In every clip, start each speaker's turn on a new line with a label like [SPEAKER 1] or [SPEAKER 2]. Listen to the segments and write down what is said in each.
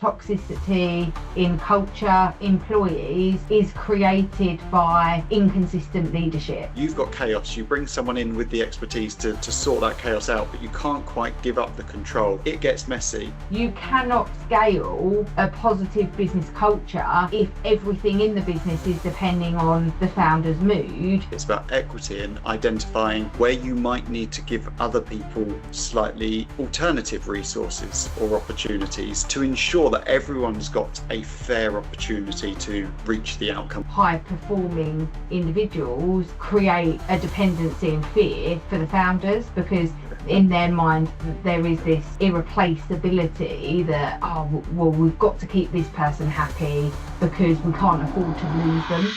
[SPEAKER 1] toxicity in culture, employees, is created by inconsistent leadership.
[SPEAKER 2] You've got chaos, you bring someone in with the expertise to sort that chaos out, but you can't quite give up the control. It gets messy.
[SPEAKER 1] You cannot scale a positive business culture if everything in the business is depending on the founder's mood.
[SPEAKER 2] It's about equity and identifying where you might need to give other people slightly alternative resources or opportunities to ensure that everyone's got a fair opportunity to reach the outcome.
[SPEAKER 1] High performing individuals create a dependency and fear for the founders, because in their mind there is this irreplaceability that, oh well, we've got to keep this person happy because we can't afford to lose them.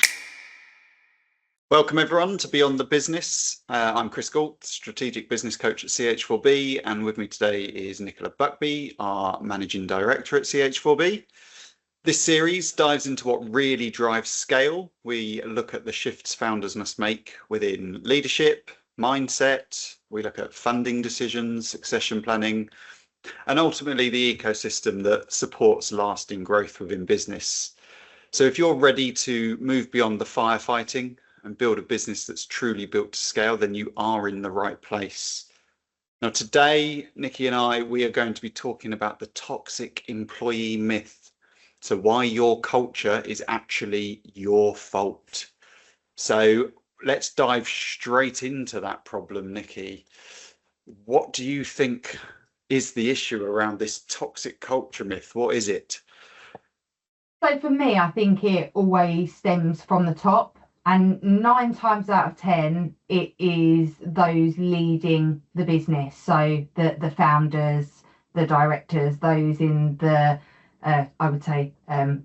[SPEAKER 2] Welcome everyone to Beyond the Business. I'm Chris Gault, Strategic Business Coach at CH4B, and with me today is Nicola Buckley, our Managing Director at CH4B. This series dives into what really drives scale. We look at the shifts founders must make within leadership, mindset. We look at funding decisions, succession planning, and ultimately the ecosystem that supports lasting growth within business. So if you're ready to move beyond the firefighting and build a business that's truly built to scale, then you are in the right place. Now today, Nikki and I, we are going to be talking about the toxic employee myth. So why your culture is actually your fault. So let's dive straight into that problem, Nikki. What do you think is the issue around this toxic culture myth? What is it?
[SPEAKER 1] So for me, I think it always stems from the top. And 9 times out of 10, it is those leading the business. So the founders, the directors, those in the, I would say,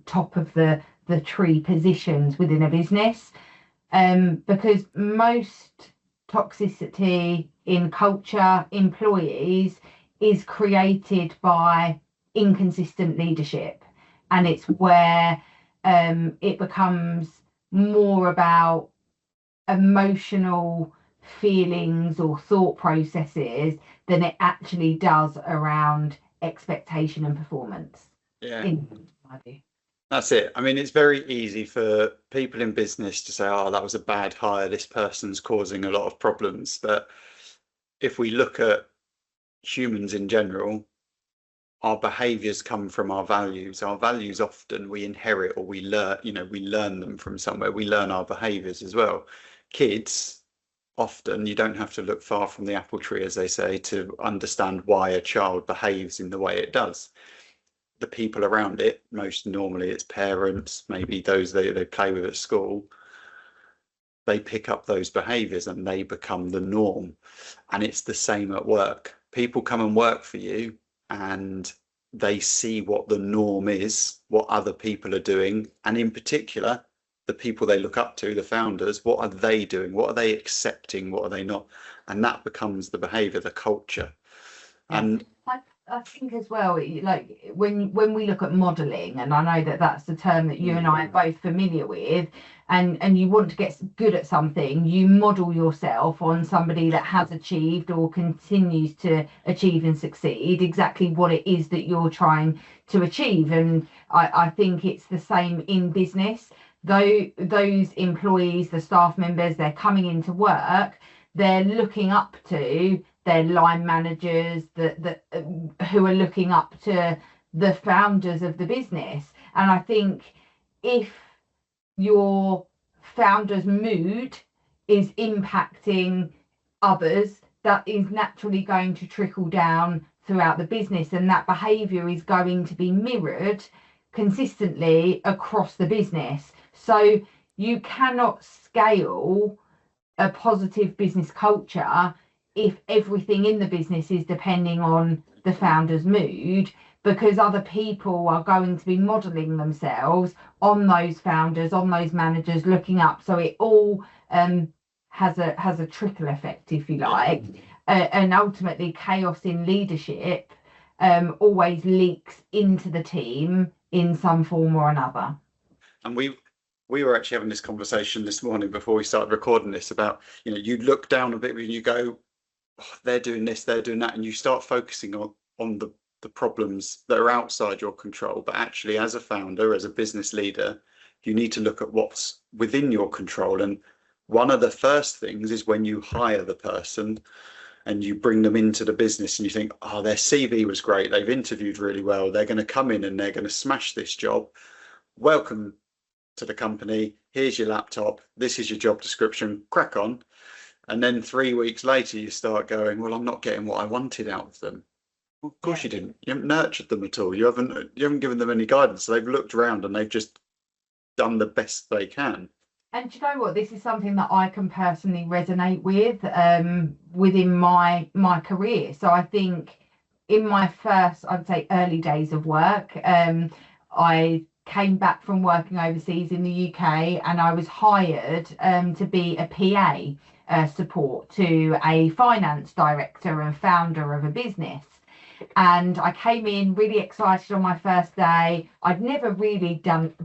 [SPEAKER 1] top of the tree positions within a business. Because most toxicity in culture, employees, is created by inconsistent leadership. And it's where it becomes more about emotional feelings or thought processes than it actually does around expectation and performance.
[SPEAKER 2] Yeah,
[SPEAKER 1] in my view.
[SPEAKER 2] That's it. I mean, it's very easy for people in business to say, oh, that was a bad hire, this person's causing a lot of problems. But if we look at humans in general, our behaviors come from our values. Our values often we inherit or we learn, we learn them from somewhere. We learn our behaviors as well. Kids, often you don't have to look far from the apple tree, as they say, to understand why a child behaves in the way it does. The people around it, most normally it's parents, maybe those they play with at school, they pick up those behaviors and they become the norm. And it's the same at work. People come and work for you and they see what the norm is, what other people are doing, and in particular the people they look up to, the founders, what are they doing, what are they accepting, what are they not, and that becomes the behavior, the culture.
[SPEAKER 1] Yeah.
[SPEAKER 2] And
[SPEAKER 1] I think as well, like when we look at modelling, and I know that's the term that you and I are both familiar with, and you want to get good at something, you model yourself on somebody that has achieved or continues to achieve and succeed exactly what it is that you're trying to achieve. And I think it's the same in business. Though those employees, the staff members, they're coming into work, they're looking up to their line managers who are looking up to the founders of the business. And I think if your founder's mood is impacting others, that is naturally going to trickle down throughout the business, and that behavior is going to be mirrored consistently across the business. So you cannot scale a positive business culture if everything in the business is depending on the founder's mood, because other people are going to be modeling themselves on those founders, on those managers, looking up. So it all has a trickle effect, if you like, and ultimately chaos in leadership always leaks into the team in some form or another.
[SPEAKER 2] And we were actually having this conversation this morning before we started recording this about, you look down a bit and you go, oh, they're doing this, they're doing that, and you start focusing on the the problems that are outside your control, but actually as a founder, as a business leader, you need to look at what's within your control. And one of the first things is when you hire the person and you bring them into the business and you think, oh, their CV was great, they've interviewed really well, they're going to come in and they're going to smash this job. Welcome to the company, here's your laptop, this is your job description, crack on. And then 3 weeks later you start going, well, I'm not getting what I wanted out of them. Well, of course you didn't. You haven't nurtured them at all. You haven't given them any guidance. So they've looked around and they've just done the best they can.
[SPEAKER 1] And do you know what? This is something that I can personally resonate with within my career. So I think in my first, I'd say, early days of work, I came back from working overseas in the UK, and I was hired to be a PA support to a finance director and founder of a business. And I came in really excited on my first day. I'd never really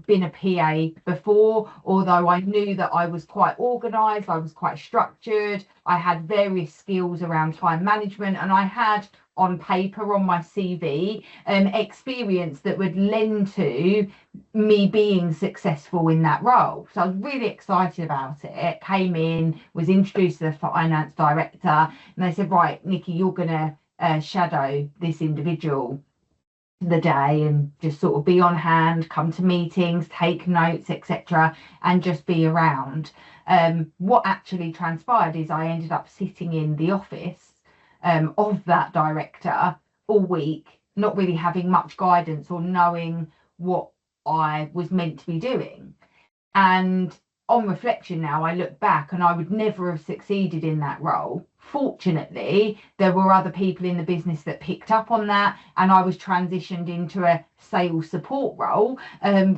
[SPEAKER 1] been a PA before, although I knew that I was quite organised, I was quite structured, I had various skills around time management, and I had on paper on my CV experience that would lend to me being successful in that role. So I was really excited about it. Came in, was introduced to the finance director, and they said, right, Nikki, you're going to shadow this individual the day and just sort of be on hand, come to meetings, take notes, etc., and just be around. What actually transpired is I ended up sitting in the office of that director all week, not really having much guidance or knowing what I was meant to be doing. And on reflection now, I look back and I would never have succeeded in that role. Fortunately, there were other people in the business that picked up on that, and I was transitioned into a sales support role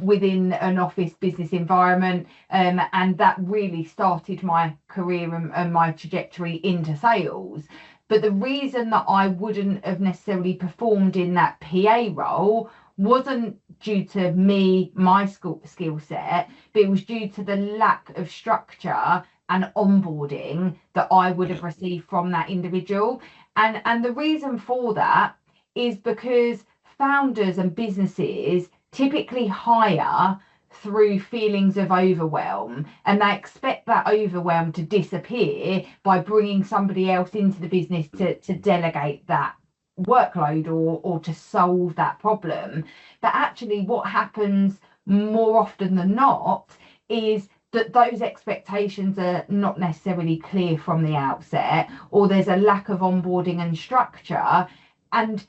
[SPEAKER 1] within an office business environment, and that really started my career and my trajectory into sales. But the reason that I wouldn't have necessarily performed in that PA role wasn't due to me, my skill set, but it was due to the lack of structure and onboarding that I would have received from that individual. And the reason for that is because founders and businesses typically hire through feelings of overwhelm, and they expect that overwhelm to disappear by bringing somebody else into the business to delegate that workload or to solve that problem. But actually what happens more often than not is that those expectations are not necessarily clear from the outset, or there's a lack of onboarding and structure. And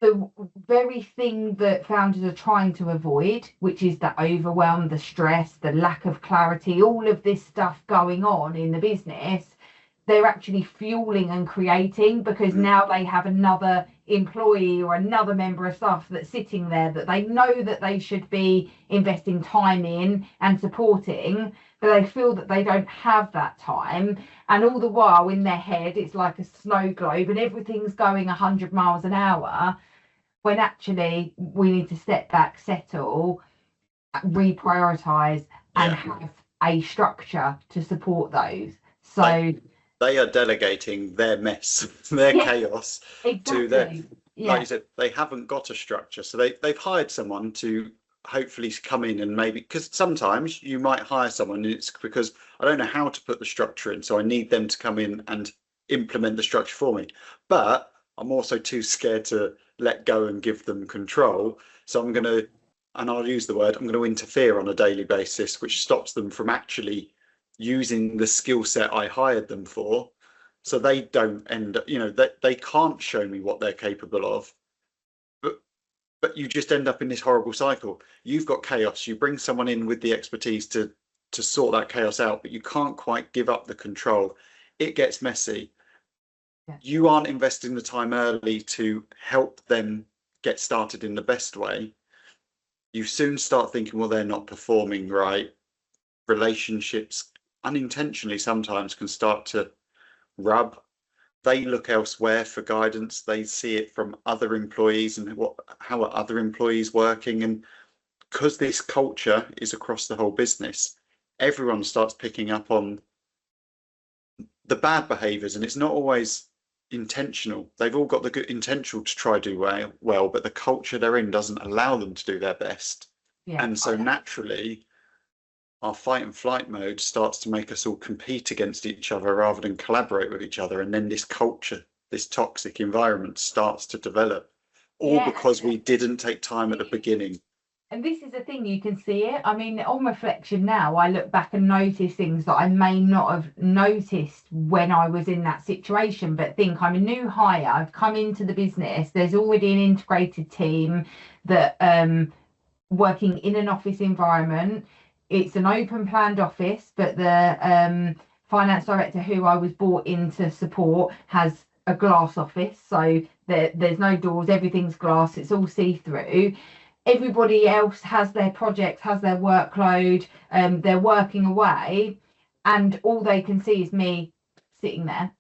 [SPEAKER 1] the very thing that founders are trying to avoid, which is the overwhelm, the stress, the lack of clarity, all of this stuff going on in the business, they're actually fueling and creating, because now they have another employee or another member of staff that's sitting there that they know that they should be investing time in and supporting, but they feel that they don't have that time. And all the while in their head, it's like a snow globe and everything's going 100 miles an hour, when actually we need to step back, settle, reprioritize, and have a structure to support those. So
[SPEAKER 2] they are delegating their mess, their chaos to them. Like you said, they haven't got a structure. So they've hired someone to hopefully come in and maybe, because sometimes you might hire someone and it's because I don't know how to put the structure in, so I need them to come in and implement the structure for me. But I'm also too scared to let go and give them control. So I'm going to, and I'll use the word, I'm going to interfere on a daily basis, which stops them from actually using the skill set I hired them for. So they don't end up, they can't show me what they're capable of. But you just end up in this horrible cycle. You've got chaos. You bring someone in with the expertise to sort that chaos out, but you can't quite give up the control. It gets messy. Yeah. You aren't investing the time early to help them get started in the best way. You soon start thinking, well, they're not performing right. Relationships unintentionally sometimes can start to rub. They look elsewhere for guidance. They see it from other employees and how are other employees working. And because this culture is across the whole business, everyone starts picking up on the bad behaviors. And it's not always, intentional. They've all got the good intention to try do well, but the culture they're in doesn't allow them to do their best.
[SPEAKER 1] Yeah.
[SPEAKER 2] And so naturally, our fight and flight mode starts to make us all compete against each other rather than collaborate with each other. And then this culture, this toxic environment starts to develop, all because we didn't take time at the beginning.
[SPEAKER 1] And this is the thing, you can see it. I mean, on reflection now, I look back and notice things that I may not have noticed when I was in that situation, but think I'm a new hire. I've come into the business. There's already an integrated team that working in an office environment. It's an open planned office, but the finance director who I was brought in to support has a glass office. So there's no doors, everything's glass, it's all see-through. Everybody else has their projects, has their workload, they're working away, and all they can see is me sitting there,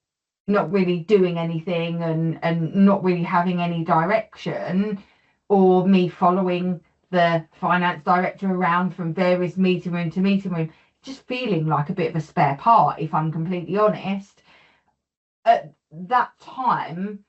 [SPEAKER 1] not really doing anything and not really having any direction, or me following the finance director around from various meeting room to meeting room, just feeling like a bit of a spare part, if I'm completely honest. At that time,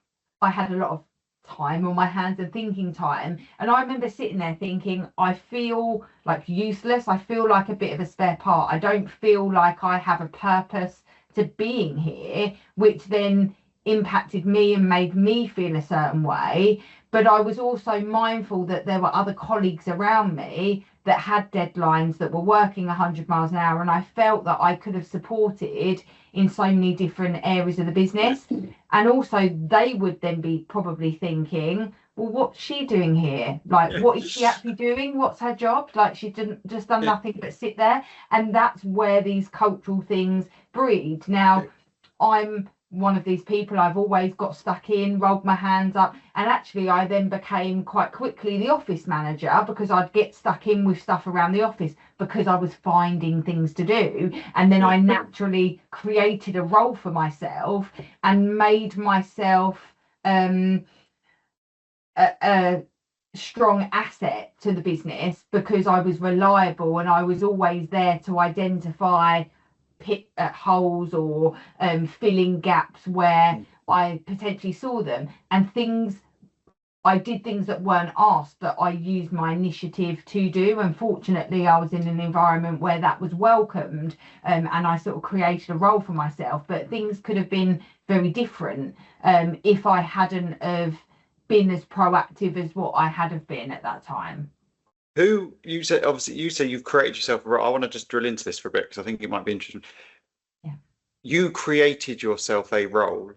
[SPEAKER 1] I had a lot of time on my hands and thinking time, and I remember sitting there thinking, I feel like useless, I feel like a bit of a spare part, I don't feel like I have a purpose to being here, which then impacted me and made me feel a certain way. But I was also mindful that there were other colleagues around me that had deadlines, that were working 100 miles an hour, and I felt that I could have supported in so many different areas of the business. And also they would then be probably thinking, well, what's she doing here? Like, what is she actually doing? What's her job? Like, she's just done nothing but sit there. And that's where these cultural things breed. Now, I'm one of these people, I've always got stuck in, rolled my hands up, and actually I then became quite quickly the office manager, because I'd get stuck in with stuff around the office because I was finding things to do. And then I naturally created a role for myself and made myself a strong asset to the business, because I was reliable and I was always there to identify holes or filling gaps where I potentially saw them, and I did things that weren't asked, that I used my initiative to do. And fortunately I was in an environment where that was welcomed, and I sort of created a role for myself. But things could have been very different if I hadn't have been as proactive as what I had have been at that time.
[SPEAKER 2] Who you say, obviously you say you've created yourself a role. I want to just drill into this for a bit because I think it might be interesting.
[SPEAKER 1] Yeah.
[SPEAKER 2] You created yourself a role,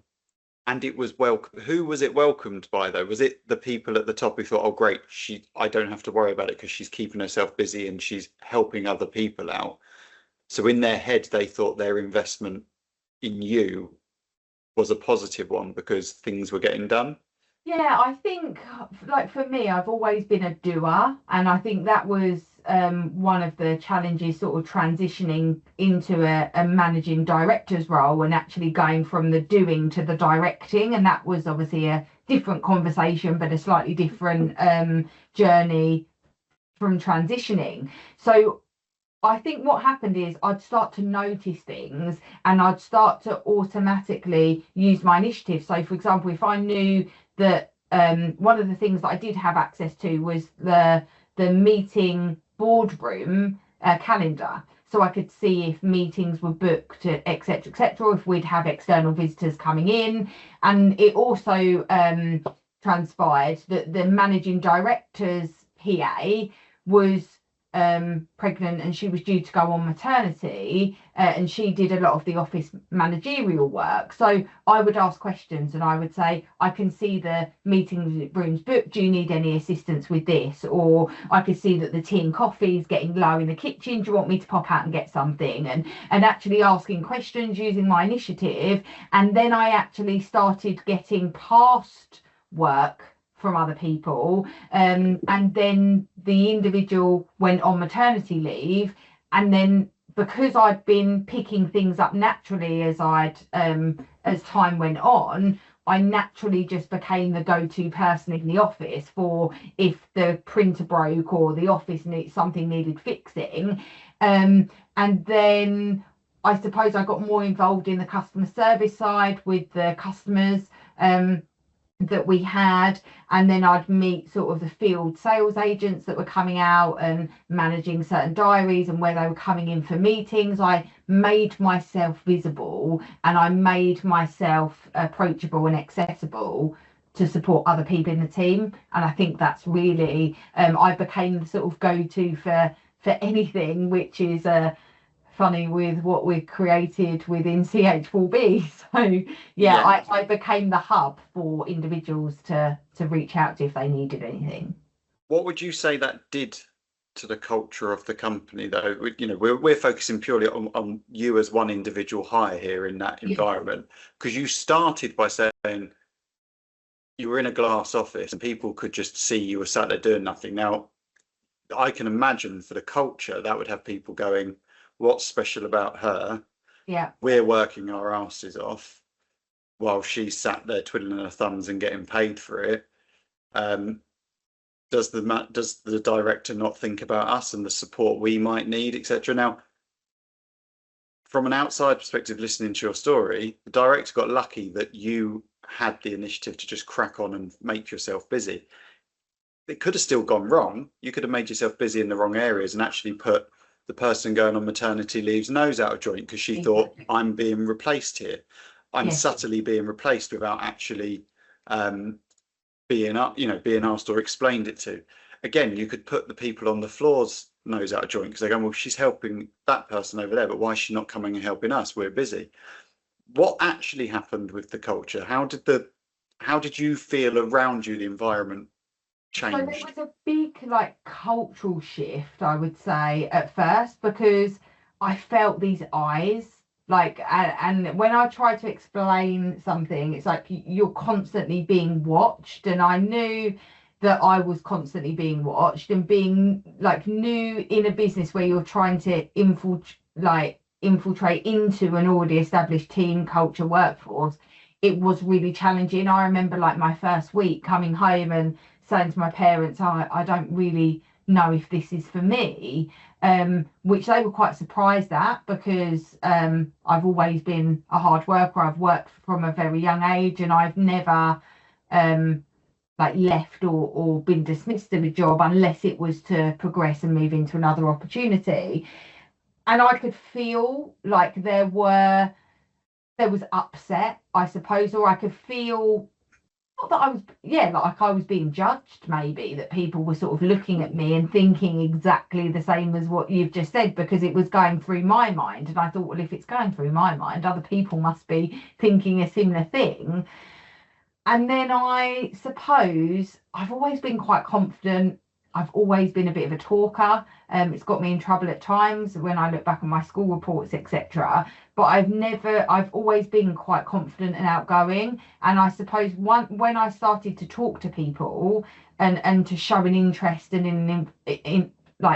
[SPEAKER 2] and it was welcome. Who was it welcomed by though? Was it the people at the top who thought, oh great, I don't have to worry about it because she's keeping herself busy and she's helping other people out? So in their head they thought their investment in you was a positive one because things were getting done.
[SPEAKER 1] Yeah, I think, like, for me, I've always been a doer, and I think that was one of the challenges, sort of transitioning into a managing director's role and actually going from the doing to the directing. And that was obviously a different conversation, but a slightly different journey from transitioning. So I think what happened is I'd start to notice things and I'd start to automatically use my initiative. So, for example, if I knew that one of the things that I did have access to was the meeting boardroom calendar, so I could see if meetings were booked, etc., or if we'd have external visitors coming in. And it also transpired that the managing director's PA was pregnant, and she was due to go on maternity, and she did a lot of the office managerial work. So I would ask questions and I would say, I can see the meeting rooms booked, do you need any assistance with this? Or I could see that the tea and coffee is getting low in the kitchen, do you want me to pop out and get something? And actually asking questions using my initiative. And then I actually started getting past work from other people, and then the individual went on maternity leave, and then because I'd been picking things up naturally as as time went on, I naturally just became the go-to person in the office for if the printer broke or the office something needed fixing. And then I suppose I got more involved in the customer service side with the customers that we had, and then I'd meet sort of the field sales agents that were coming out and managing certain diaries and where they were coming in for meetings. I made myself visible and I made myself approachable and accessible to support other people in the team. And I think that's really I became the sort of go-to for anything, which is funny with what we've created within CH4B. So yeah. I became the hub for individuals to reach out to if they needed anything.
[SPEAKER 2] What would you say that did to the culture of the company, though? You know, we're focusing purely on you as one individual hire here in that environment, because you started by saying you were in a glass office and people could just see you were sat there doing nothing. Now, I can imagine for the culture that would have people going, what's special about her?
[SPEAKER 1] Yeah,
[SPEAKER 2] we're working our asses off while she's sat there twiddling her thumbs and getting paid for it. Does the director not think about us and the support we might need, etc.? Now, from an outside perspective, listening to your story, the director got lucky that you had the initiative to just crack on and make yourself busy. It could have still gone wrong. You could have made yourself busy in the wrong areas and actually put the person going on maternity leave's nose out of joint because she thought, I'm being replaced here. I'm subtly being replaced without actually being asked or explained it to. Again, you could put the people on the floor's nose out of joint because they're going, well, she's helping that person over there, but why is she not coming and helping us? We're busy. What actually happened with the culture? How did you feel around you, the environment changed?
[SPEAKER 1] So there was a big cultural shift, I would say, at first, because I felt these eyes and when I try to explain something, it's like you're constantly being watched, and I knew that I was constantly being watched, and being new in a business where you're trying to infiltrate into an already established team culture workforce. It was really challenging. I remember my first week coming home and saying to my parents, I don't really know if this is for me, which they were quite surprised at, because I've always been a hard worker. I've worked from a very young age, and I've never left or been dismissed in a job unless it was to progress and move into another opportunity. And I could feel there was upset, I suppose, or I could feel not that I was I was being judged, maybe, that people were sort of looking at me and thinking exactly the same as what you've just said, because it was going through my mind. And I thought, well, if it's going through my mind, other people must be thinking a similar thing. And then I suppose I've always been quite confident. I've always been a bit of a talker. It's got me in trouble at times when I look back on my school reports, etc. But I've always been quite confident and outgoing. And I suppose when I started to talk to people and to show an interest and in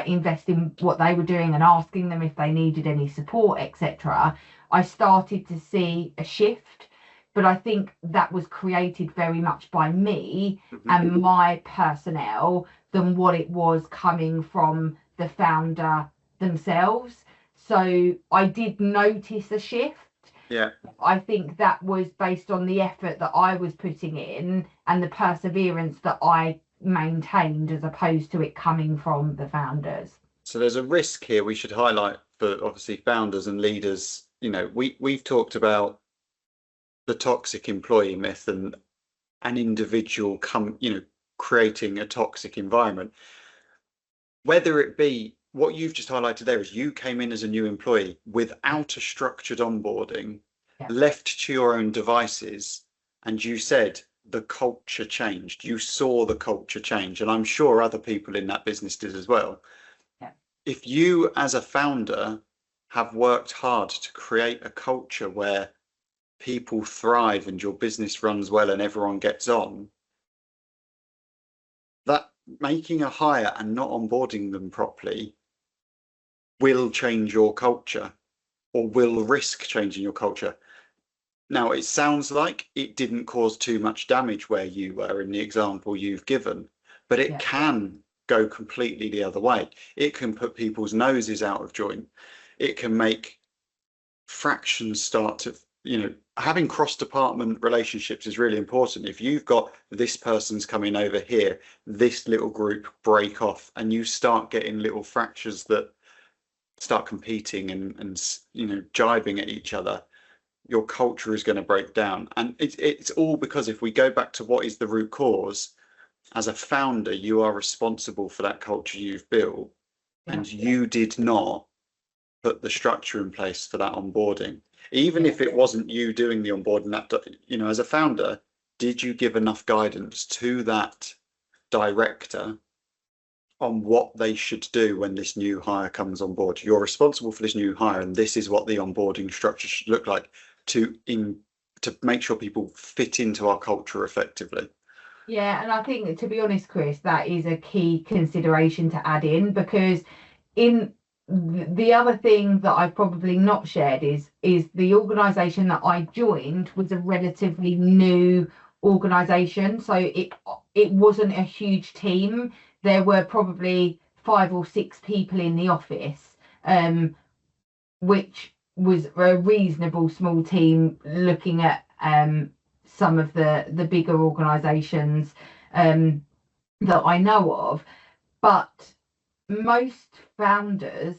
[SPEAKER 1] invest in what they were doing and asking them if they needed any support, etc., I started to see a shift. But I think that was created very much by me and my personnel than what it was coming from the founder themselves. So I did notice a shift.
[SPEAKER 2] Yeah.
[SPEAKER 1] I think that was based on the effort that I was putting in and the perseverance that I maintained, as opposed to it coming from the founders.
[SPEAKER 2] So there's a risk here we should highlight for obviously founders and leaders. You know, we've talked about the toxic employee myth and an individual creating a toxic environment. Whether it be what you've just highlighted there is you came in as a new employee without a structured onboarding, left to your own devices, and you said the culture changed. You saw the culture change, and I'm sure other people in that business did as well.
[SPEAKER 1] Yeah.
[SPEAKER 2] If you as a founder have worked hard to create a culture where people thrive and your business runs well and everyone gets on, that making a hire and not onboarding them properly will change your culture, or will risk changing your culture. Now, it sounds like it didn't cause too much damage where you were in the example you've given, but it can go completely the other way. It can put people's noses out of joint. It can make fractions start to, having cross-department relationships is really important. If you've got this person's coming over here, this little group break off, and you start getting little fractures that start competing and jibing at each other, your culture is going to break down. And it's all because if we go back to what is the root cause, as a founder, you are responsible for that culture you've built, and you did not put the structure in place for that onboarding. Even if it wasn't you doing the onboarding, that, as a founder, did you give enough guidance to that director on what they should do when this new hire comes on board? You're responsible for this new hire, and this is what the onboarding structure should look like to make sure people fit into our culture effectively.
[SPEAKER 1] Yeah, and I think, to be honest, Chris, that is a key consideration to add in, because in the other thing that I've probably not shared is the organisation that I joined was a relatively new organisation, so it wasn't a huge team. There were probably 5 or 6 people in the office, which was a reasonable small team looking at some of the bigger organisations that I know of. But most founders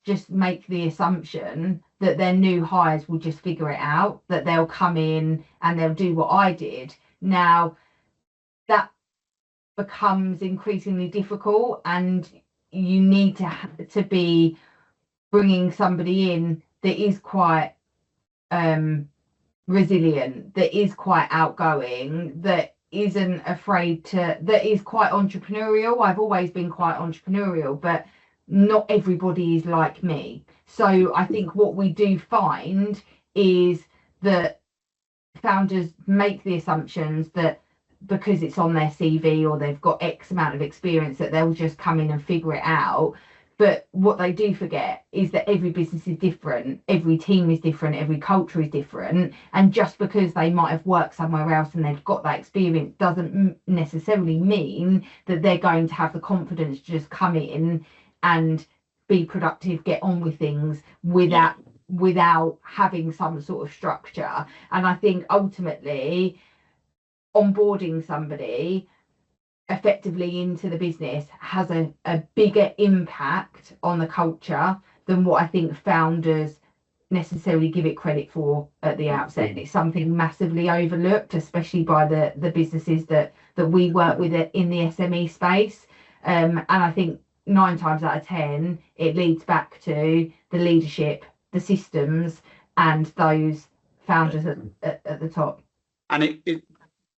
[SPEAKER 1] just make the assumption that their new hires will just figure it out, that they'll come in and they'll do what I did. Now, that becomes increasingly difficult, and you need to be bringing somebody in that is quite resilient, that is quite outgoing, that isn't afraid that is quite entrepreneurial. I've always been quite entrepreneurial, but not everybody is like me. So I think what we do find is that founders make the assumptions that because it's on their CV or they've got X amount of experience that they'll just come in and figure it out. But what they do forget is that every business is different, every team is different, every culture is different. And just because they might have worked somewhere else and they've got that experience doesn't necessarily mean that they're going to have the confidence to just come in and be productive, get on with things without having some sort of structure. And I think ultimately onboarding somebody effectively into the business has a bigger impact on the culture than what I think founders necessarily give it credit for at the outset. It's something massively overlooked, especially by the businesses that we work with in the SME space. And I think 9 times out of 10 it leads back to the leadership, the systems, and those founders at the top.
[SPEAKER 2] And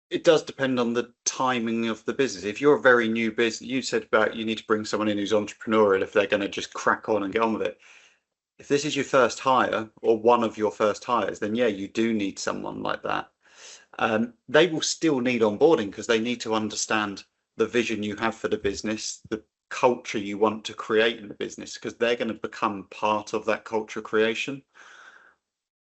[SPEAKER 2] it does depend on the timing of the business. If you're a very new business, you said about you need to bring someone in who's entrepreneurial if they're going to just crack on and get on with it. If this is your first hire or one of your first hires, then yeah, you do need someone like that. They will still need onboarding because they need to understand the vision you have for the business, the culture you want to create in the business, because they're going to become part of that culture creation.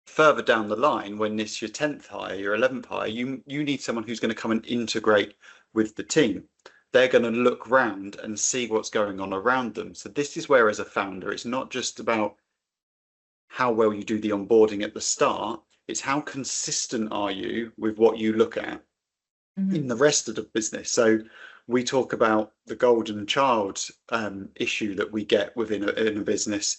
[SPEAKER 2] Further down the line, when it's your 10th hire, your 11th hire, you need someone who's going to come and integrate with the team. They're going to look round and see what's going on around them. So this is where, as a founder, it's not just about how well you do the onboarding at the start, it's how consistent are you with what you look at in the rest of the business. So we talk about the golden child issue that we get within a business.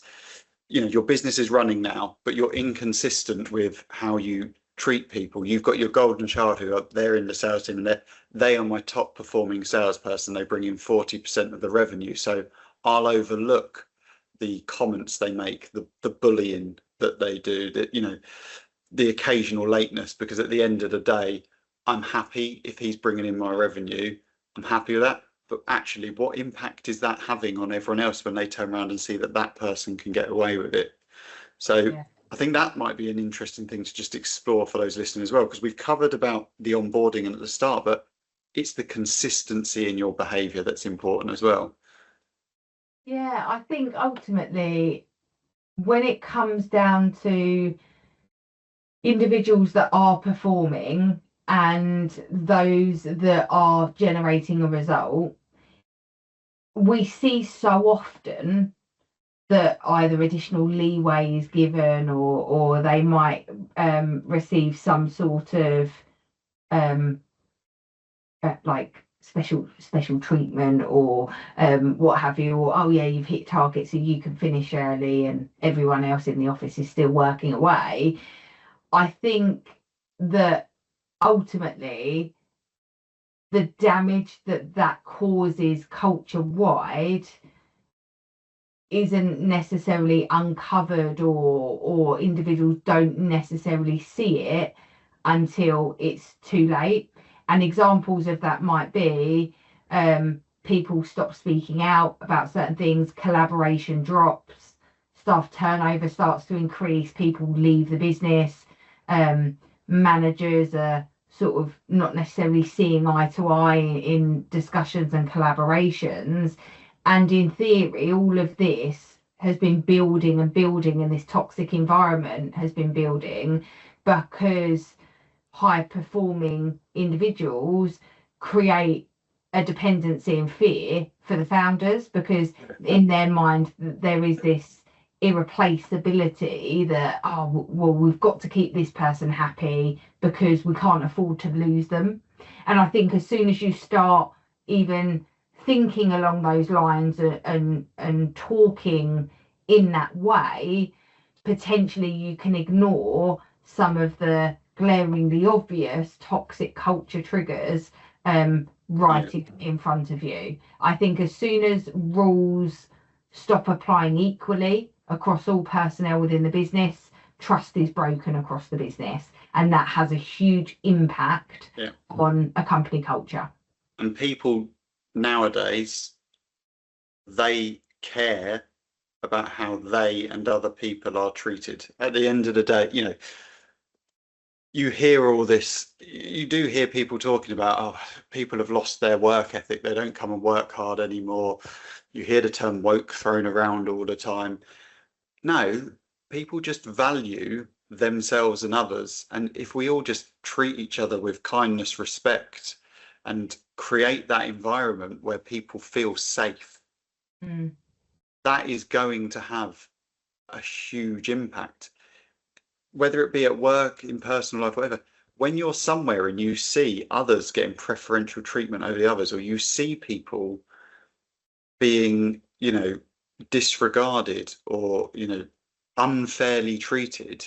[SPEAKER 2] Your business is running now, but you're inconsistent with how you treat people. You've got your golden child who they're in the sales team, and they are my top performing salesperson. They bring in 40% of the revenue. So I'll overlook the comments they make, the bullying that they do, the occasional lateness, because at the end of the day, I'm happy if he's bringing in my revenue. I'm happy with that. But actually, what impact is that having on everyone else when they turn around and see that person can get away with it? So I think that might be an interesting thing to just explore for those listening as well, because we've covered about the onboarding and at the start, but it's the consistency in your behaviour that's important as well.
[SPEAKER 1] Yeah, I think ultimately when it comes down to individuals that are performing and those that are generating a result, we see so often that either additional leeway is given, or they might receive some sort of like special treatment, or what have you, or oh yeah, you've hit target so you can finish early and everyone else in the office is still working away. I think that ultimately the damage that causes culture wide isn't necessarily uncovered, or individuals don't necessarily see it until it's too late. And examples of that might be people stop speaking out about certain things, collaboration drops, staff turnover starts to increase, people leave the business, managers are sort of not necessarily seeing eye to eye in discussions and collaborations. And in theory, all of this has been building and building, and this toxic environment has been building because high performing individuals create a dependency and fear for the founders, because in their mind there is this irreplaceability that, oh well, we've got to keep this person happy because we can't afford to lose them. And I think as soon as you start even thinking along those lines and talking in that way, potentially you can ignore some of the glaringly obvious toxic culture triggers right in front of you. I think as soon as rules stop applying equally across all personnel within the business, trust is broken across the business, and that has a huge impact on a company culture.
[SPEAKER 2] And people nowadays, they care about how they and other people are treated. At the end of the day, you know, you hear all this, you do hear people talking about, oh, people have lost their work ethic, they don't come and work hard anymore. You hear the term woke thrown around all the time. No, people just value themselves and others. And if we all just treat each other with kindness, respect, and create that environment where people feel safe, that is going to have a huge impact. Whether it be at work, in personal life, whatever, when you're somewhere and you see others getting preferential treatment over the others, or you see people being, you know, disregarded or, you know, unfairly treated,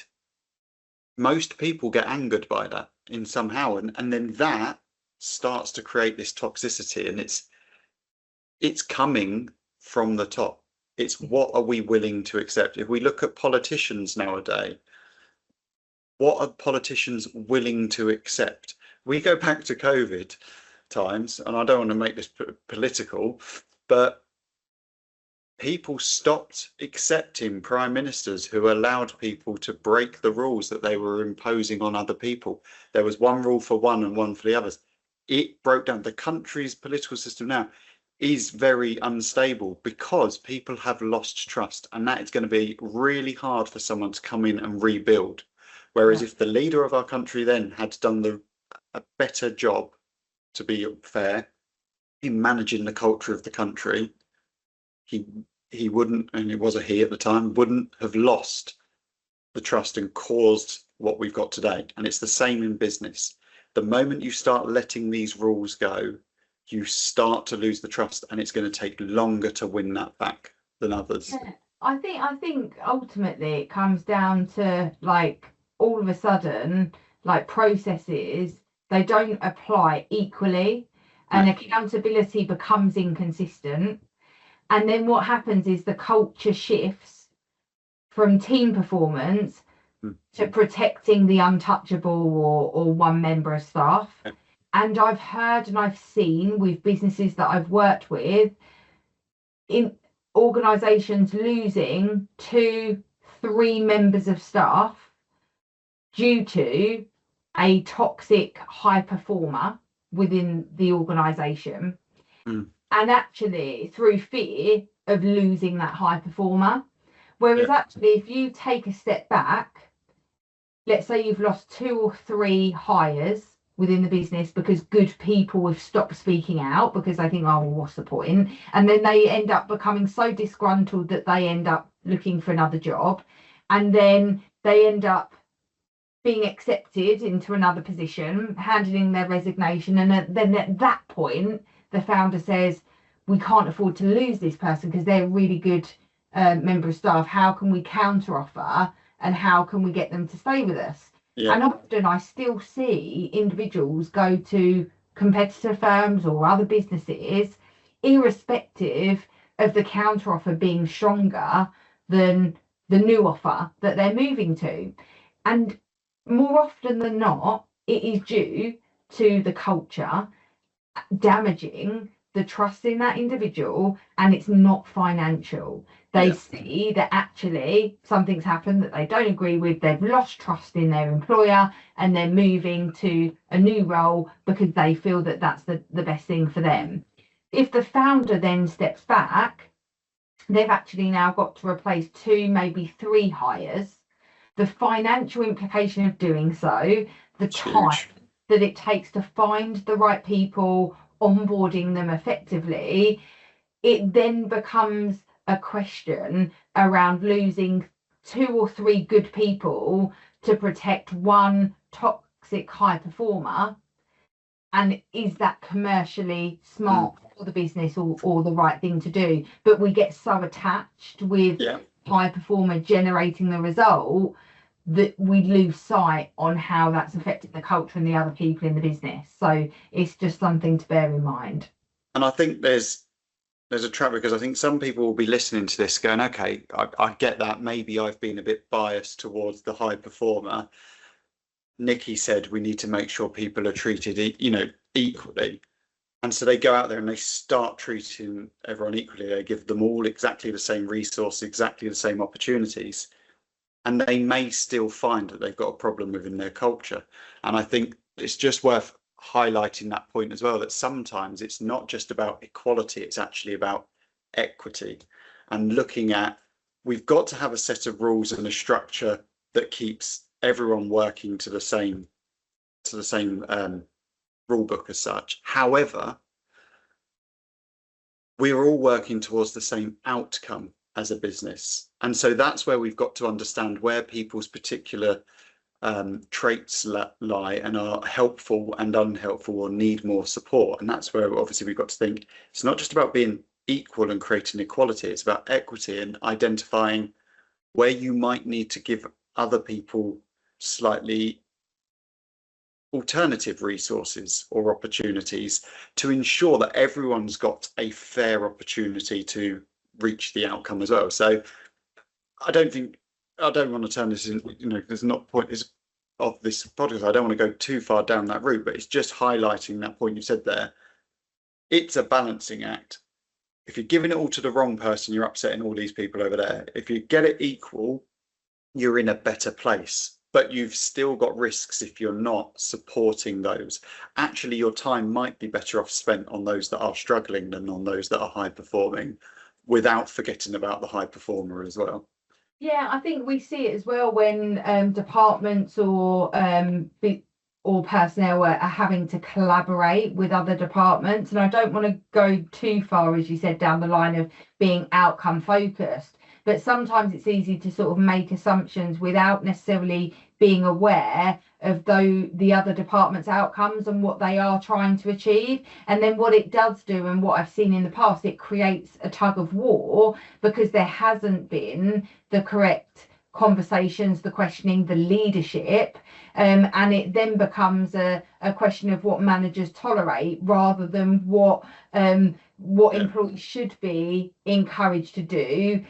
[SPEAKER 2] most people get angered by that in somehow, and then that starts to create this toxicity, and it's coming from the top. It's what are we willing to accept? If we look at politicians nowadays, what are politicians willing to accept? We go back to COVID times, and I don't want to make this political, but people stopped accepting prime ministers who allowed people to break the rules that they were imposing on other people. There was one rule for one and one for the others. It broke down. The country's political system now is very unstable because people have lost trust, and that is going to be really hard for someone to come in and rebuild. Whereas if the leader of our country then had done a better job, to be fair, in managing the culture of the country, he wouldn't, and it was a he at the time, wouldn't have lost the trust and caused what we've got today. And it's the same in business. The moment you start letting these rules go, you start to lose the trust, and it's going to take longer to win that back than others.
[SPEAKER 1] I think ultimately it comes down to, like, all of a sudden, like, processes, they don't apply equally, and accountability becomes inconsistent. And then what happens is the culture shifts from team performance to protecting the untouchable or one member of staff. And I've heard and I've seen with businesses that I've worked with, in organisations losing 2-3 members of staff due to a toxic high performer within the organisation. And actually through fear of losing that high performer. Whereas actually, if you take a step back, let's say you've lost 2 or 3 hires within the business because good people have stopped speaking out because they think, oh, well, what's the point? And then they end up becoming so disgruntled that they end up looking for another job, and then they end up being accepted into another position, handing their resignation, and then at that point the founder says, we can't afford to lose this person because they're a really good member of staff. How can we counter offer, and how can we get them to stay with us?
[SPEAKER 2] Yeah.
[SPEAKER 1] And often I still see individuals go to competitor firms or other businesses, irrespective of the counter offer being stronger than the new offer that they're moving to. And more often than not, it is due to the culture damaging the trust in that individual, and it's not financial. They see that actually something's happened that they don't agree with, they've lost trust in their employer, and they're moving to a new role because they feel that that's the best thing for them. If the founder then steps back, they've actually now got to replace 2, maybe 3 hires. The financial implication of doing so, the time that it takes to find the right people, onboarding them effectively, it then becomes a question around losing 2 or 3 good people to protect one toxic high performer. And is that commercially smart for the business or the right thing to do? But we get so attached with high performer generating the result that we lose sight on how that's affecting the culture and the other people in the business. So it's just something to bear in mind.
[SPEAKER 2] And I think there's a trap, because I think some people will be listening to this going, okay, I get that. Maybe I've been a bit biased towards the high performer. Nikki said we need to make sure people are treated, equally. And so they go out there and they start treating everyone equally. They give them all exactly the same resource, exactly the same opportunities. And they may still find that they've got a problem within their culture. And I think it's just worth highlighting that point as well, that sometimes it's not just about equality, it's actually about equity, and looking at, we've got to have a set of rules and a structure that keeps everyone working to the same rule book as such. However, we're all working towards the same outcome as a business, and so that's where we've got to understand where people's particular traits lie and are helpful and unhelpful or need more support. And that's where obviously we've got to think it's not just about being equal and creating equality, it's about equity and identifying where you might need to give other people slightly alternative resources or opportunities to ensure that everyone's got a fair opportunity to reach the outcome as well. So I don't want to turn this in, there's not point of this podcast, I don't want to go too far down that route, but it's just highlighting that point you said there. It's a balancing act. If you're giving it all to the wrong person, you're upsetting all these people over there. If you get it equal, you're in a better place, but you've still got risks if you're not supporting those. Actually, your time might be better off spent on those that are struggling than on those that are high performing, without forgetting about the high performer as well.
[SPEAKER 1] Yeah, I think we see it as well when departments or personnel are having to collaborate with other departments. And I don't want to go too far, as you said, down the line of being outcome focused, but sometimes it's easy to sort of make assumptions without necessarily being aware of the other department's outcomes and what they are trying to achieve. And then what it does do, and what I've seen in the past, it creates a tug of war because there hasn't been the correct conversations, the questioning, the leadership, and it then becomes a question of what managers tolerate rather than what employees should be encouraged to do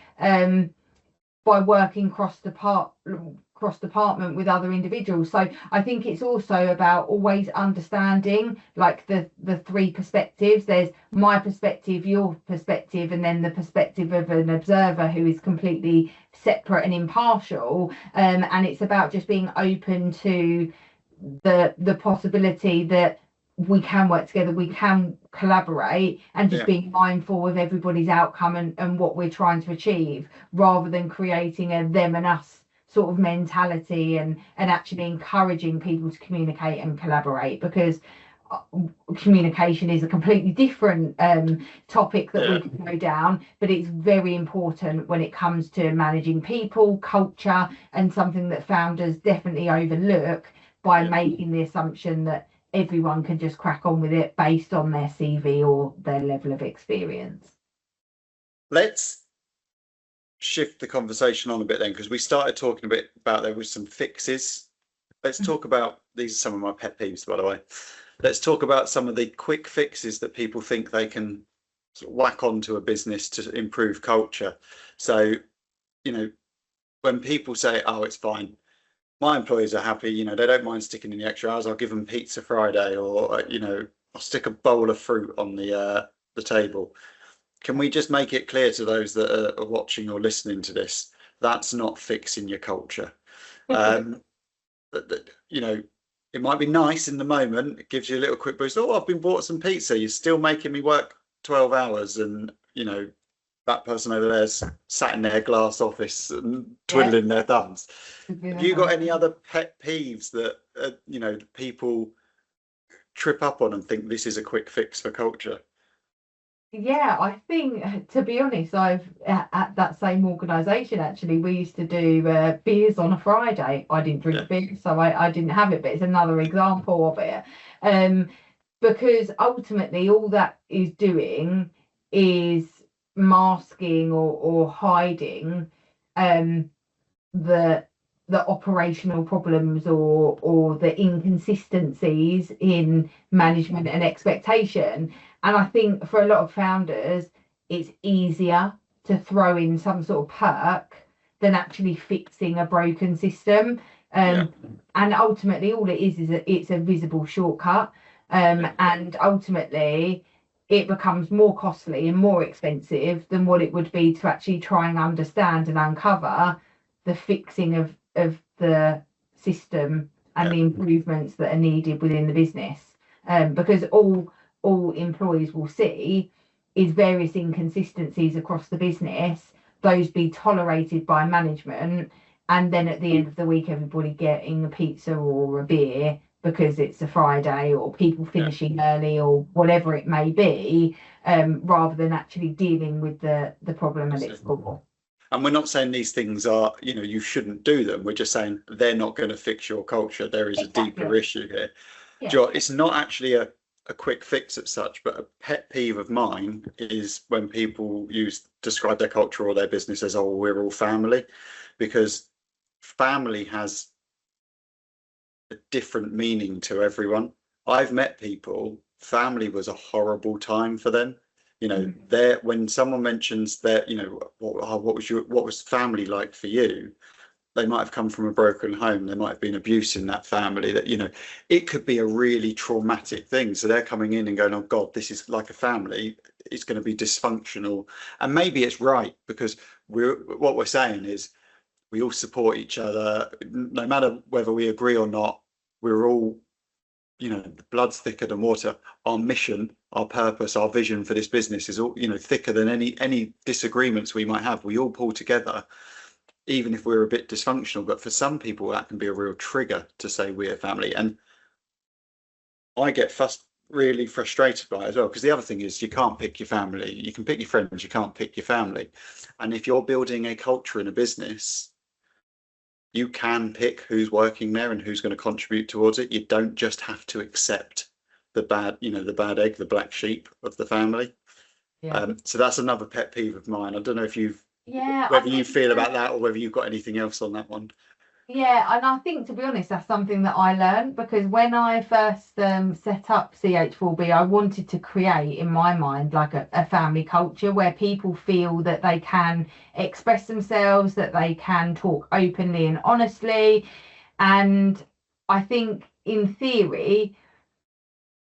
[SPEAKER 1] by working cross department with other individuals. So I think it's also about always understanding like the 3 perspectives. There's my perspective, your perspective, and then the perspective of an observer who is completely separate and impartial, and it's about just being open to the possibility that we can work together, we can collaborate, and just being mindful of everybody's outcome and what we're trying to achieve, rather than creating a them and us sort of mentality, and actually encouraging people to communicate and collaborate. Because communication is a completely different topic that we can go down, but it's very important when it comes to managing people, culture, and something that founders definitely overlook by making the assumption that everyone can just crack on with it based on their CV or their level of experience.
[SPEAKER 2] Let's shift the conversation on a bit then, because we started talking a bit about there was some fixes. Let's talk about, these are some of my pet peeves, by the way. Let's talk about some of the quick fixes that people think they can sort of whack onto a business to improve culture. So, you know, when people say, oh, it's fine, my employees are happy, you know, they don't mind sticking in the extra hours, I'll give them pizza Friday, or, you know, I'll stick a bowl of fruit on the table. Can we just make it clear to those that are watching or listening to this, that's not fixing your culture. You know, it might be nice in the moment, it gives you a little quick boost. Oh, I've been bought some pizza, you're still making me work 12 hours, and you know that person over there's sat in their glass office and twiddling their thumbs. Have you got any other pet peeves that you know, people trip up on and think this is a quick fix for culture?
[SPEAKER 1] Yeah, I think, to be honest, I've at that same organisation, actually, we used to do beers on a Friday. I didn't drink beer, so I didn't have it, but it's another example of it. Because ultimately all that is doing is masking or hiding the operational problems or the inconsistencies in management and expectation. And I think for a lot of founders, it's easier to throw in some sort of perk than actually fixing a broken system. And ultimately all it is it's a visible shortcut. And ultimately it becomes more costly and more expensive than what it would be to actually try and understand and uncover the fixing of the system and the improvements that are needed within the business. Because all employees will see is various inconsistencies across the business, those be tolerated by management, and then at the end of the week everybody getting a pizza or a beer because it's a Friday, or people finishing early, or whatever it may be, rather than actually dealing with the problem at its core.
[SPEAKER 2] And we're not saying these things are, you know, you shouldn't do them. We're just saying they're not going to fix your culture. There is a deeper issue here. It's not actually a quick fix as such, but a pet peeve of mine is when people describe their culture or their business as, oh, we're all family, because family has a different meaning to everyone. I've met people, family was a horrible time for them. You know, when someone mentions that, you know, what was family like for you? They might have come from a broken home. There might have been abuse in that family. That, you know, it could be a really traumatic thing. So they're coming in and going, oh God, this is like a family. It's going to be dysfunctional. And maybe it's right, because what we're saying is we all support each other, no matter whether we agree or not. We're all, you know, the blood's thicker than water. Our mission, our purpose, our vision for this business is all, you know, thicker than any disagreements we might have. We all pull together, even if we're a bit dysfunctional. But for some people, that can be a real trigger to say we're family. And I get really frustrated by it as well, because the other thing is you can't pick your family. You can pick your friends, you can't pick your family. And if you're building a culture in a business, you can pick who's working there and who's going to contribute towards it. You don't just have to accept the bad, you know, the bad egg, the black sheep of the family. So that's another pet peeve of mine. I don't know if whether you feel about that, or whether you've got anything else on that one.
[SPEAKER 1] Yeah, and I think, to be honest, that's something that I learned, because when I first set up CH4B, I wanted to create in my mind like a family culture where people feel that they can express themselves, that they can talk openly and honestly. And I think in theory,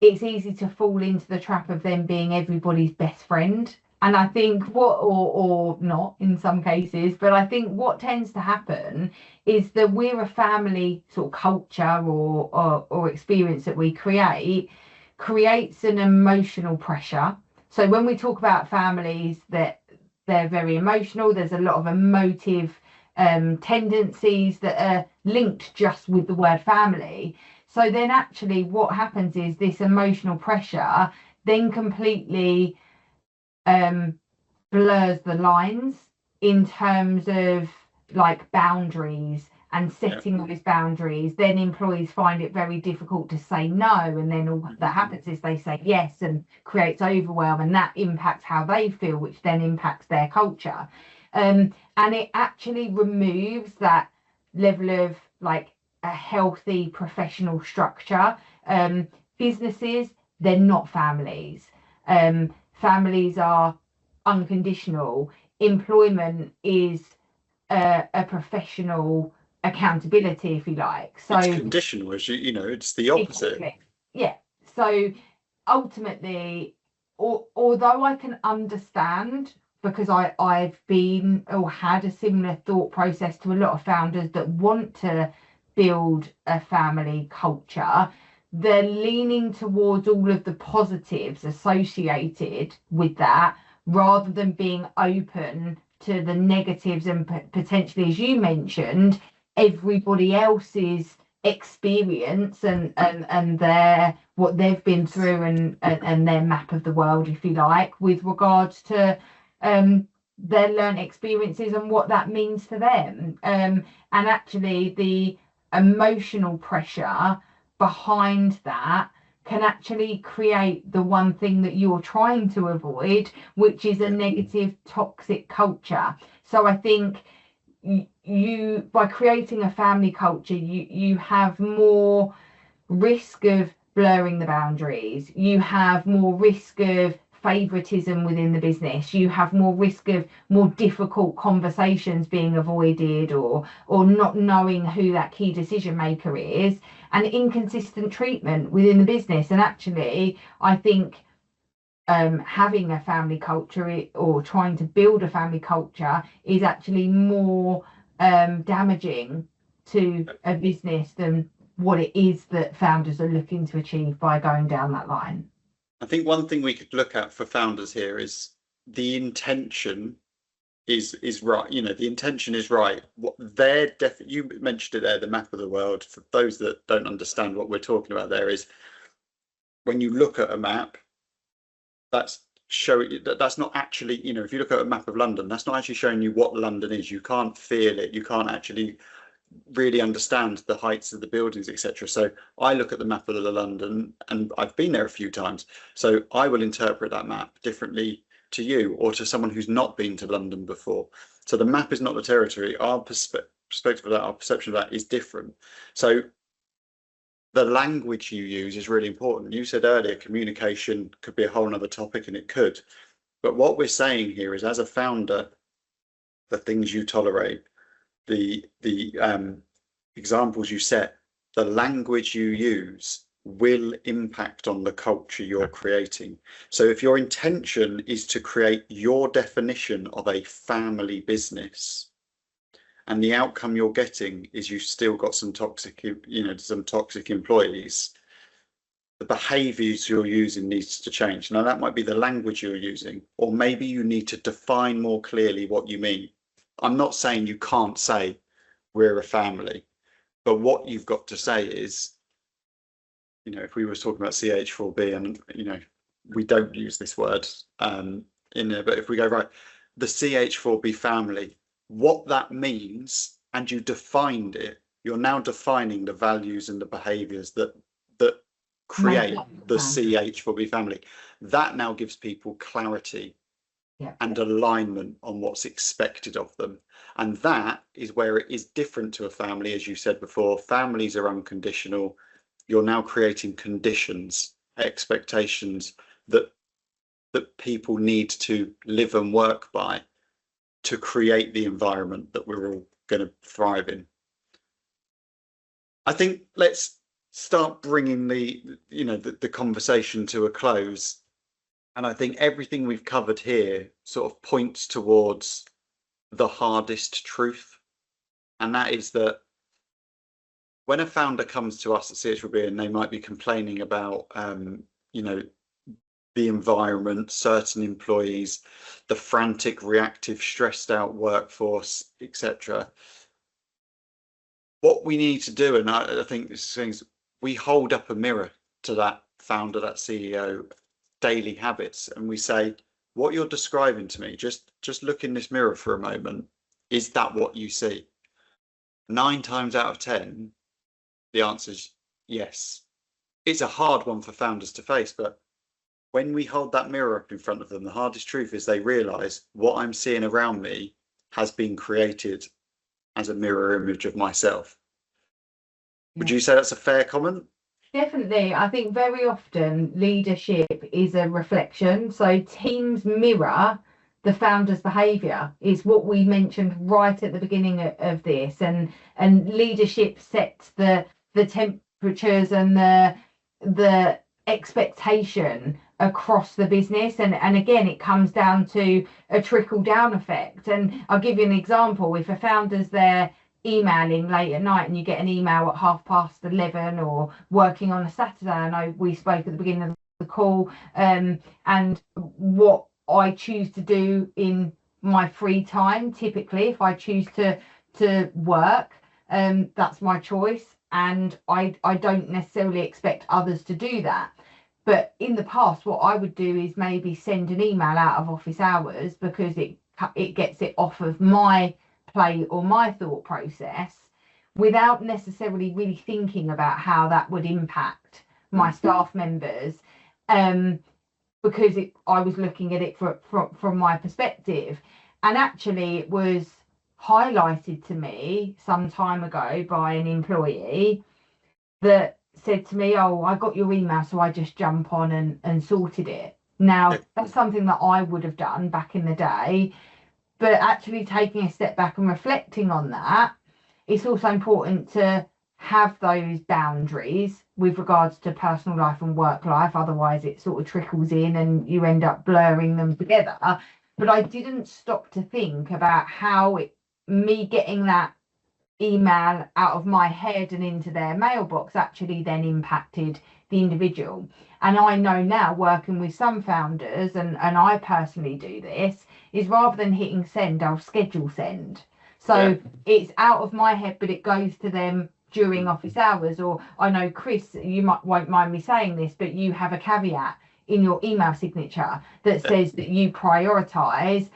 [SPEAKER 1] it's easy to fall into the trap of them being everybody's best friend. And I think or not in some cases, but I think what tends to happen is that we're a family sort of culture or experience that we creates an emotional pressure. So when we talk about families, that they're very emotional, there's a lot of emotive tendencies that are linked just with the word family. So then actually what happens is this emotional pressure then completely blurs the lines in terms of like boundaries and setting those boundaries. Then employees find it very difficult to say no, and then all that happens is they say yes and creates overwhelm, and that impacts how they feel, which then impacts their culture. And it actually removes that level of like a healthy professional structure. Businesses, they're not families. Families are unconditional. Employment is a professional accountability, if you like. So
[SPEAKER 2] it's conditional, as you know, it's the opposite.
[SPEAKER 1] exactly. Yeah. So ultimately, although I can understand, because I've been or had a similar thought process to a lot of founders that want to build a family culture, they're leaning towards all of the positives associated with that rather than being open to the negatives and potentially, as you mentioned, everybody else's experience and their what they've been through and their map of the world, if you like, with regards to their learned experiences and what that means for them. And actually the emotional pressure behind that can actually create the one thing that you're trying to avoid, which is a negative, toxic culture. So I think you by creating a family culture, you have more risk of blurring the boundaries. You have more risk of favoritism within the business. You have more risk of more difficult conversations being avoided or not knowing who that key decision maker is, and inconsistent treatment within the business. And actually I think having a family culture or trying to build a family culture is actually more damaging to a business than what it is that founders are looking to achieve by going down that line.
[SPEAKER 2] I think one thing we could look at for founders here is the intention is right. You know, the intention is right. What they're you mentioned it there, the map of the world. For those that don't understand what we're talking about, there is when you look at a map, that's showing that that's not actually, you know, if you look at a map of London, that's not actually showing you what London is. You can't feel it. You can't actually really understand the heights of the buildings, etc. So I look at the map of the London, and I've been there a few times, so I will interpret that map differently to you or to someone who's not been to London before. So the map is not the territory. Our perspective of that, our perception of that is different. So the language you use is really important. You said earlier communication could be a whole nother topic, and it could, but what we're saying here is, as a founder, the things you tolerate, the examples you set, the language you use will impact on the culture you're creating. So if your intention is to create your definition of a family business, and the outcome you're getting is you've still got some toxic, you know, some toxic employees, the behaviors you're using needs to change. Now that might be the language you're using, or maybe you need to define more clearly what you mean. I'm not saying you can't say we're a family, but what you've got to say is, you know, if we were talking about CH4B, and, you know, we don't use this word in there, but if we go, right, the CH4B family, what that means, and you defined it, you're now defining the values and the behaviors that create the CH4B family. That now gives people clarity and alignment on what's expected of them. And that is where it is different to a family. As you said before, families are unconditional. You're now creating conditions, expectations that people need to live and work by to create the environment that we're all going to thrive in. I think let's start bringing the conversation to a close. And I think everything we've covered here sort of points towards the hardest truth. And that is that when a founder comes to us at CH4B and they might be complaining about, you know, the environment, certain employees, the frantic, reactive, stressed out workforce, etc. What we need to do, and I think this is things, we hold up a mirror to that founder, that CEO daily habits, and we say, what you're describing to me, just look in this mirror for a moment. Is that what you see? 9 times out of 10, the answer is yes. It's a hard one for founders to face, but when we hold that mirror up in front of them, the hardest truth is they realize what I'm seeing around me has been created as a mirror image of myself. Would you say that's a fair comment?
[SPEAKER 1] Definitely. I think very often leadership is a reflection. So teams mirror the founder's behavior. Is what we mentioned right at the beginning of this, and leadership sets the temperatures and the expectation across the business, and again it comes down to a trickle down effect. And I'll give you an example. If a founder's there emailing late at night and you get an email at 11:30 or working on a Saturday, I know we spoke at the beginning of the call, and what I choose to do in my free time, typically if I choose to work, that's my choice, and I don't necessarily expect others to do that. But in the past, what I would do is maybe send an email out of office hours, because it gets it off of my plate or my thought process, without necessarily really thinking about how that would impact my staff members, because I was looking at it from my perspective. And actually it was highlighted to me some time ago by an employee that said to me, oh, I got your email, so I just jump on and sorted it. Now, that's something that I would have done back in the day, but actually taking a step back and reflecting on that, it's also important to have those boundaries with regards to personal life and work life. Otherwise it sort of trickles in and you end up blurring them together. But I didn't stop to think about how me getting that email out of my head and into their mailbox actually then impacted the individual. And I know now, working with some founders, and I personally do this, is rather than hitting send, I'll schedule send. So it's out of my head, but it goes to them during office hours. Or I know, Chris, you won't mind me saying this, but you have a caveat in your email signature that says that you prioritize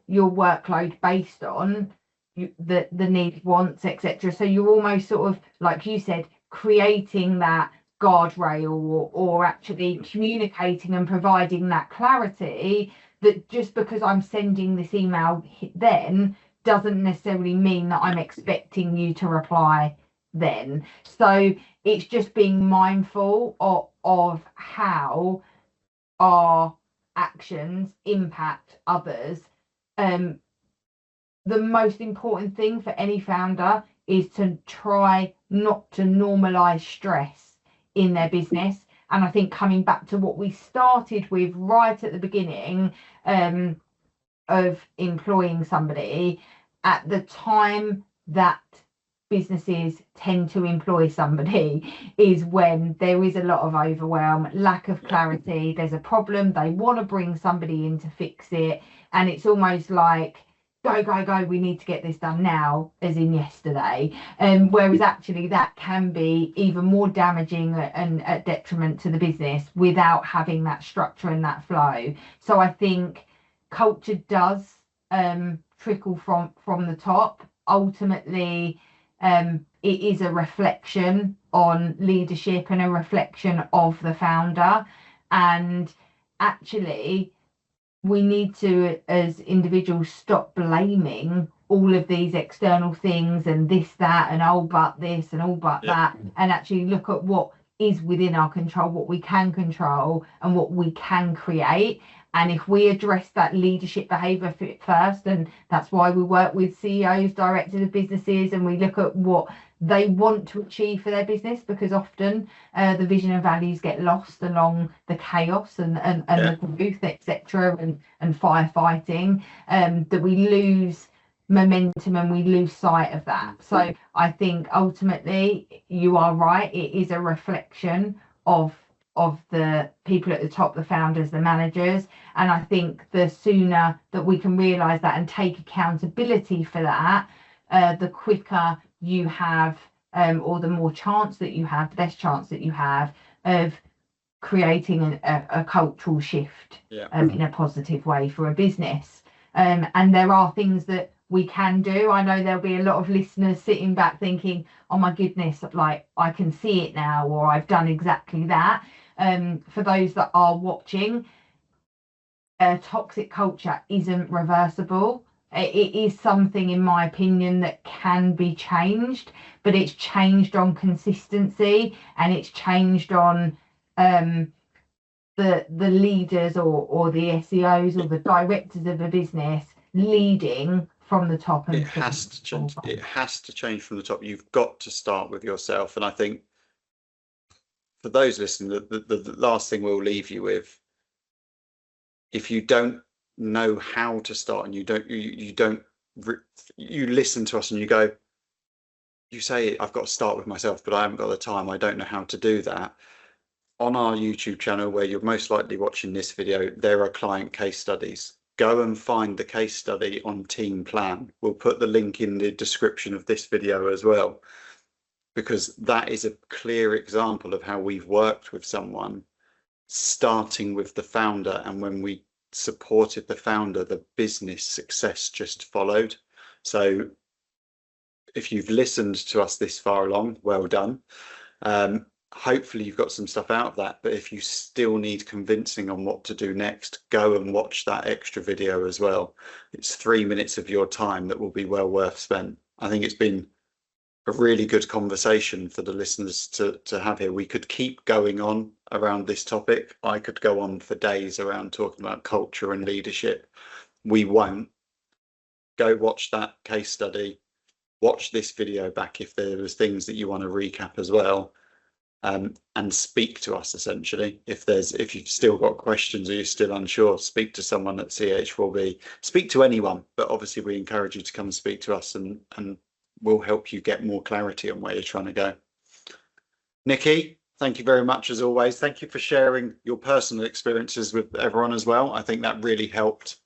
[SPEAKER 1] your workload based on the needs, wants, etc. So you're almost sort of, like you said, creating that guardrail, or actually communicating and providing that clarity, that just because I'm sending this email then doesn't necessarily mean that I'm expecting you to reply then. So it's just being mindful of how our actions impact others. The most important thing for any founder is to try not to normalize stress in their business. And I think, coming back to what we started with right at the beginning, of employing somebody, at the time that businesses tend to employ somebody is when there is a lot of overwhelm, lack of clarity, there's a problem, they want to bring somebody in to fix it, and it's almost like, go, we need to get this done now, as in yesterday. Whereas actually that can be even more damaging and a detriment to the business without having that structure and that flow. So I think culture does trickle from the top. Ultimately, it is a reflection on leadership and a reflection of the founder. And actually, we need to, as individuals, stop blaming all of these external things and this, that, and oh, but this and oh, but that, and actually look at what is within our control, what we can control and what we can create. And if we address that leadership behavior first, and that's why we work with CEOs, directors of businesses, and we look at what they want to achieve for their business, because often the vision and values get lost along the chaos and the growth, etc., and firefighting, that we lose momentum and we lose sight of that. So I think ultimately you are right, it is a reflection of the people at the top, the founders, the managers. And I think the sooner that we can realize that and take accountability for that, the quicker you have or the more chance that you have, less chance that you have of creating a cultural shift in a positive way for a business. And there are things that we can do. I know there'll be a lot of listeners sitting back thinking, oh my goodness, like I can see it now, or I've done exactly that. For those that are watching, a toxic culture isn't reversible. It is something, in my opinion, that can be changed, but it's changed on consistency, and it's changed on the leaders or the SEOs or the directors of a business leading from the top. And
[SPEAKER 2] it has to change. It has to change from the top. You've got to start with yourself. And I think for those listening, the last thing we'll leave you with, if you don't know how to start and you listen to us and you go, you say, I've got to start with myself, but I haven't got the time, I don't know how to do that. On our YouTube channel, where you're most likely watching this video, there are client case studies. Go and find the case study on Team Plan. We'll put the link in the description of this video as well, because that is a clear example of how we've worked with someone, starting with the founder, and when we supported the founder, the business success just followed. So if you've listened to us this far along, well done. Hopefully you've got some stuff out of that, but if you still need convincing on what to do next, go and watch that extra video as well. It's 3 minutes of your time that will be well worth spent. I think it's been a really good conversation for the listeners to have here. We could keep going on around this topic. I could go on for days around talking about culture and leadership. We won't. Go watch that case study, watch this video back if there was things that you want to recap as well. And speak to us, essentially. If you've still got questions or you're still unsure, speak to someone at CH4B. Speak to anyone, but obviously we encourage you to come and speak to us, and we'll help you get more clarity on where you're trying to go. Nikki, thank you very much as always. Thank you for sharing your personal experiences with everyone as well. I think that really helped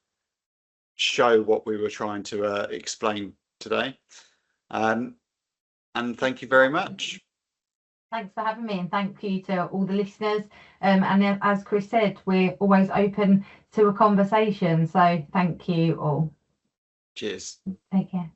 [SPEAKER 2] show what we were trying to explain today. And thank you very much.
[SPEAKER 1] Thanks for having me, and thank you to all the listeners. And as Chris said, we're always open to a conversation. So thank you all.
[SPEAKER 2] Cheers.
[SPEAKER 1] Take care.